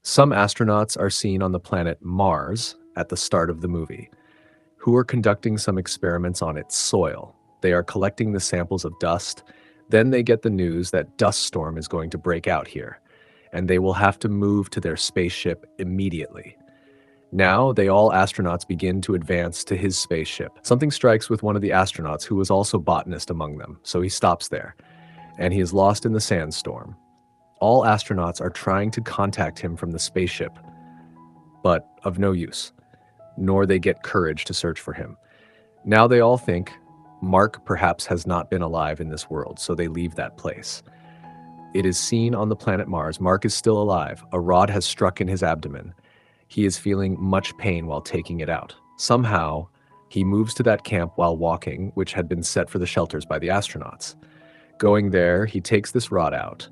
Some astronauts are seen on the planet Mars at the start of the movie, who are conducting some experiments on its soil. They are collecting the samples of dust. Then they get the news that dust storm is going to break out here, and they will have to move to their spaceship immediately. Now, all astronauts begin to advance to his spaceship. Something strikes with one of the astronauts who was also botanist among them, so he stops there, and he is lost in the sandstorm. All astronauts are trying to contact him from the spaceship, but of no use, nor they get courage to search for him. Now they all think Mark perhaps has not been alive in this world, so they leave that place. It is seen on the planet Mars. Mark is still alive. A rod has struck in his abdomen. He is feeling much pain while taking it out. Somehow, he moves to that camp while walking, which had been set for the shelters by the astronauts. Going there, he takes this rod out,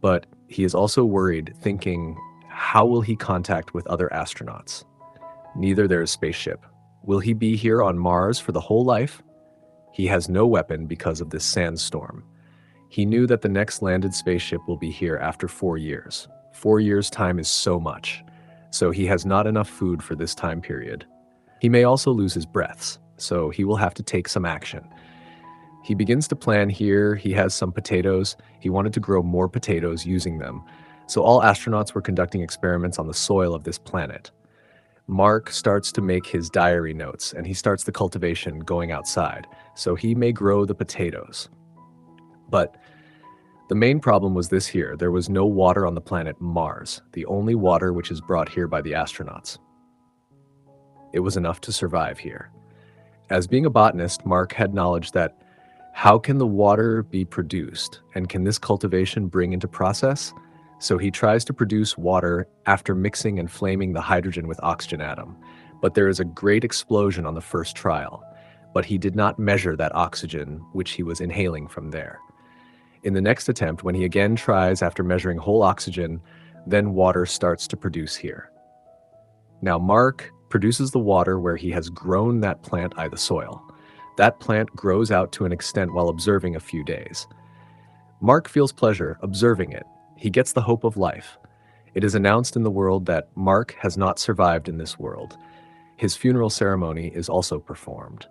but he is also worried, thinking, how will he contact with other astronauts? Neither there is spaceship. Will he be here on Mars for the whole life? He has no weapon because of this sandstorm. He knew that the next landed spaceship will be here after 4 years. 4 years' time is so much, so he has not enough food for this time period. He may also lose his breaths, so he will have to take some action. He begins to plan here. He has some potatoes. He wanted to grow more potatoes using them. So all astronauts were conducting experiments on the soil of this planet. Mark starts to make his diary notes, and he starts the cultivation going outside, so he may grow the potatoes. But the main problem was this here. There was no water on the planet Mars, the only water which is brought here by the astronauts. It was enough to survive here. As being a botanist, Mark had knowledge that how can the water be produced, and can this cultivation bring into process? So he tries to produce water after mixing and flaming the hydrogen with oxygen atom. But there is a great explosion on the first trial, but he did not measure that oxygen which he was inhaling from there. In the next attempt, when he again tries after measuring whole oxygen, then water starts to produce here. Now Mark produces the water where he has grown that plant out of the soil. That plant grows out to an extent while observing a few days. Mark feels pleasure observing it. He gets the hope of life. It is announced in the world that Mark has not survived in this world. His funeral ceremony is also performed.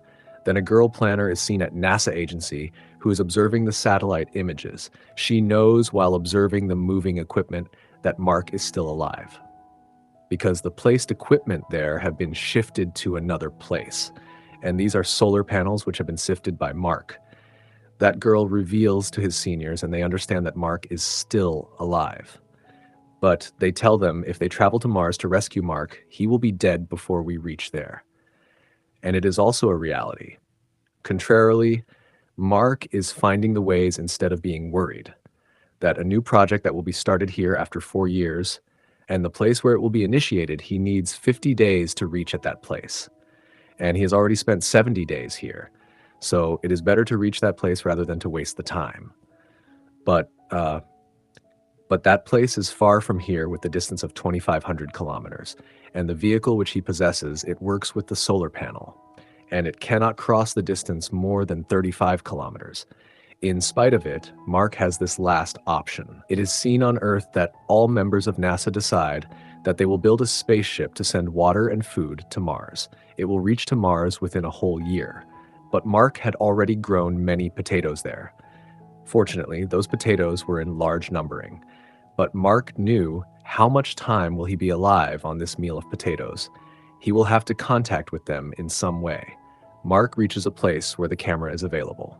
Then a girl planner is seen at NASA agency who is observing the satellite images. She knows while observing the moving equipment that Mark is still alive, because the placed equipment there have been shifted to another place. And these are solar panels which have been shifted by Mark. That girl reveals to his seniors, and they understand that Mark is still alive. But they tell them if they travel to Mars to rescue Mark, he will be dead before we reach there. And it is also a reality. Contrarily, Mark is finding the ways instead of being worried. That a new project that will be started here after 4 years, and the place where it will be initiated, he needs 50 days to reach at that place. And he has already spent 70 days here. So it is better to reach that place rather than to waste the time. But that place is far from here with the distance of 2,500 kilometers. And the vehicle which he possesses, it works with the solar panel. And it cannot cross the distance more than 35 kilometers. In spite of it, Mark has this last option. It is seen on Earth that all members of NASA decide that they will build a spaceship to send water and food to Mars. It will reach to Mars within a whole year. But Mark had already grown many potatoes there. Fortunately, those potatoes were in large numbering. But Mark knew how much time will he be alive on this meal of potatoes. He will have to contact with them in some way. Mark reaches a place where the camera is available.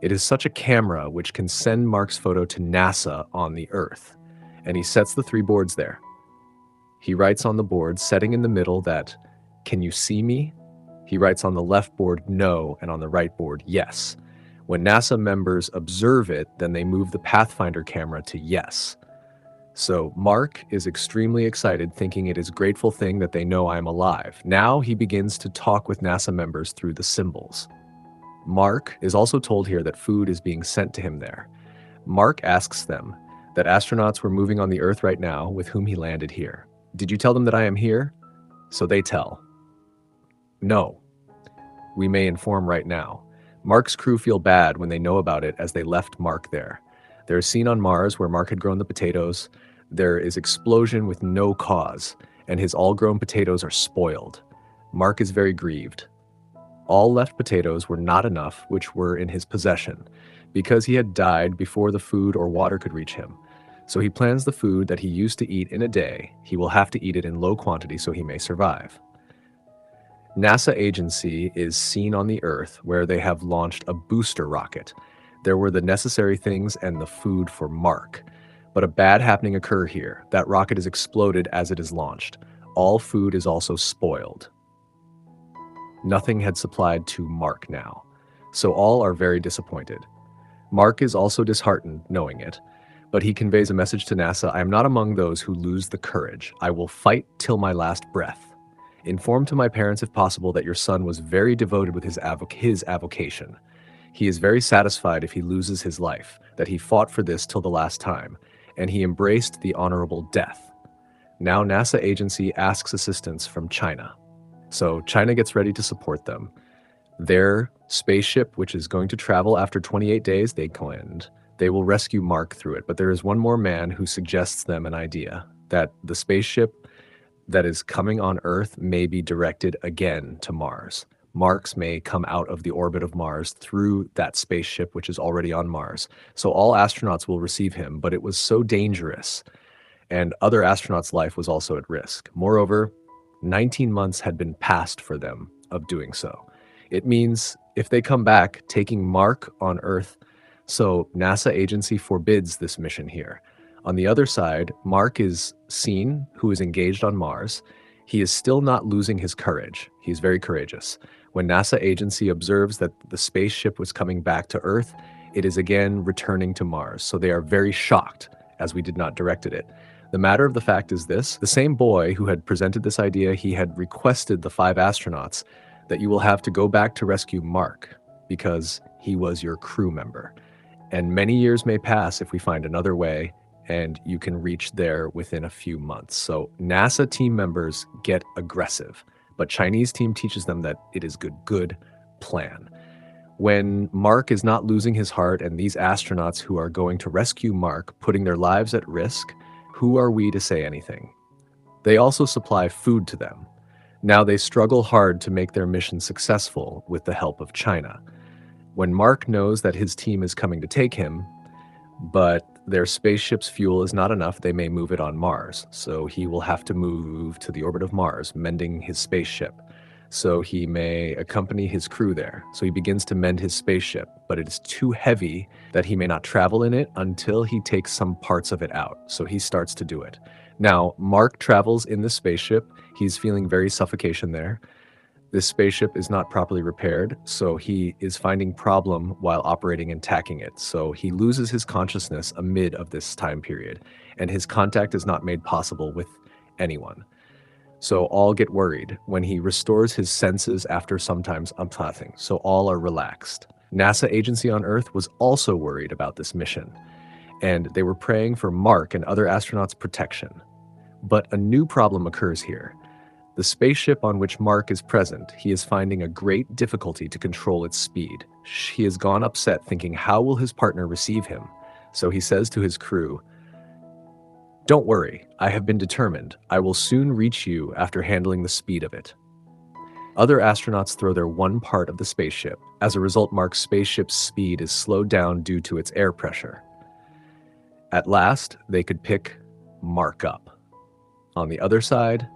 It is such a camera which can send Mark's photo to NASA on the Earth. And he sets the 3 boards there. He writes on the board, setting in the middle that, "Can you see me?" He writes on the left board, "No," and on the right board, "Yes." When NASA members observe it, then they move the Pathfinder camera to yes. So Mark is extremely excited, thinking it is a grateful thing that they know I am alive. Now he begins to talk with NASA members through the symbols. Mark is also told here that food is being sent to him there. Mark asks them that astronauts were moving on the Earth right now with whom he landed here. "Did you tell them that I am here?" So they tell. "No. We may inform right now." Mark's crew feel bad when they know about it as they left Mark there. They're seen on Mars where Mark had grown the potatoes. There is explosion with no cause, and his all-grown potatoes are spoiled. Mark is very grieved. All left potatoes were not enough, which were in his possession, because he had died before the food or water could reach him. So he plans the food that he used to eat in a day. He will have to eat it in low quantity so he may survive. NASA agency is seen on the Earth where they have launched a booster rocket. There were the necessary things and the food for Mark. But a bad happening occur here. That rocket is exploded as it is launched. All food is also spoiled. Nothing had supplied to Mark now. So all are very disappointed. Mark is also disheartened knowing it. But he conveys a message to NASA: I am not among those who lose the courage. I will fight till my last breath. Inform to my parents, if possible, that your son was very devoted with his avocation. He is very satisfied if he loses his life, that he fought for this till the last time, and he embraced the honorable death. Now NASA agency asks assistance from China. So China gets ready to support them. Their spaceship, which is going to travel after 28 days, they will rescue Mark through it. But there is one more man who suggests them an idea, that the spaceship that is coming on Earth may be directed again to Mars. Mark's may come out of the orbit of Mars through that spaceship, which is already on Mars. So all astronauts will receive him, but it was so dangerous, and other astronauts' life was also at risk. Moreover, 19 months had been passed for them of doing so. It means if they come back, taking Mark on Earth, so NASA agency forbids this mission here. On the other side, Mark is seen, who is engaged on Mars. He is still not losing his courage. He's very courageous. When NASA agency observes that the spaceship was coming back to Earth, it is again returning to Mars. So they are very shocked, as we did not directed it. The matter of the fact is this: the same boy who had presented this idea, he had requested the 5 astronauts that you will have to go back to rescue Mark because he was your crew member. And many years may pass if we find another way, and you can reach there within a few months. So NASA team members get aggressive, but Chinese team teaches them that it is good plan. When Mark is not losing his heart and these astronauts who are going to rescue Mark putting their lives at risk, who are we to say anything? They also supply food to them. Now they struggle hard to make their mission successful with the help of China. When Mark knows that his team is coming to take him, but their spaceship's fuel is not enough, they may move it on Mars. So he will have to move to the orbit of Mars, mending his spaceship. So he may accompany his crew there. So he begins to mend his spaceship, but it is too heavy that he may not travel in it until he takes some parts of it out. So he starts to do it. Now, Mark travels in the spaceship. He's feeling very suffocation there. This spaceship is not properly repaired, so he is finding problem while operating and tacking it. So he loses his consciousness amid of this time period, and his contact is not made possible with anyone. So all get worried when he restores his senses after sometimes unplugging. So all are relaxed. NASA agency on Earth was also worried about this mission, and they were praying for Mark and other astronauts' protection. But a new problem occurs here. The spaceship on which Mark is present, he is finding a great difficulty to control its speed. He has gone upset, thinking, how will his partner receive him? So he says to his crew, "Don't worry, I have been determined. I will soon reach you after handling the speed of it." Other astronauts throw their one part of the spaceship. As a result, Mark's spaceship's speed is slowed down due to its air pressure. At last, they could pick Mark up. On the other side,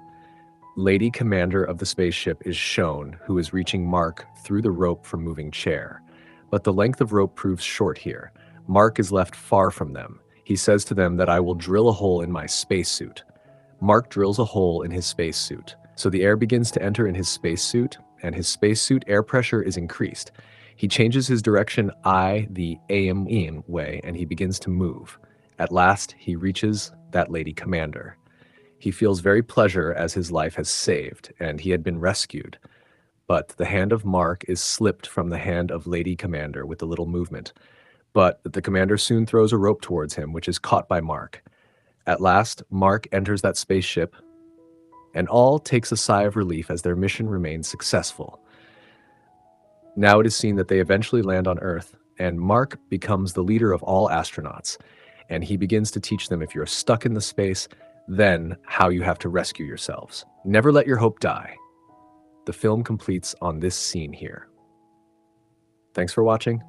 Lady Commander of the spaceship is shown, who is reaching Mark through the rope from moving chair. But the length of rope proves short here. Mark is left far from them. He says to them that I will drill a hole in my spacesuit. Mark drills a hole in his spacesuit. So the air begins to enter in his spacesuit, and his spacesuit air pressure is increased. He changes his direction the AM way, and he begins to move. At last, he reaches that Lady Commander. He feels very pleasure as his life has saved, and he had been rescued. But the hand of Mark is slipped from the hand of Lady Commander with a little movement. But the commander soon throws a rope towards him, which is caught by Mark. At last, Mark enters that spaceship, and all takes a sigh of relief as their mission remains successful. Now it is seen that they eventually land on Earth, and Mark becomes the leader of all astronauts. and he begins to teach them if you're stuck in the space, then how you have to rescue yourselves. Never let your hope die. The film completes on this scene here. Thanks for watching.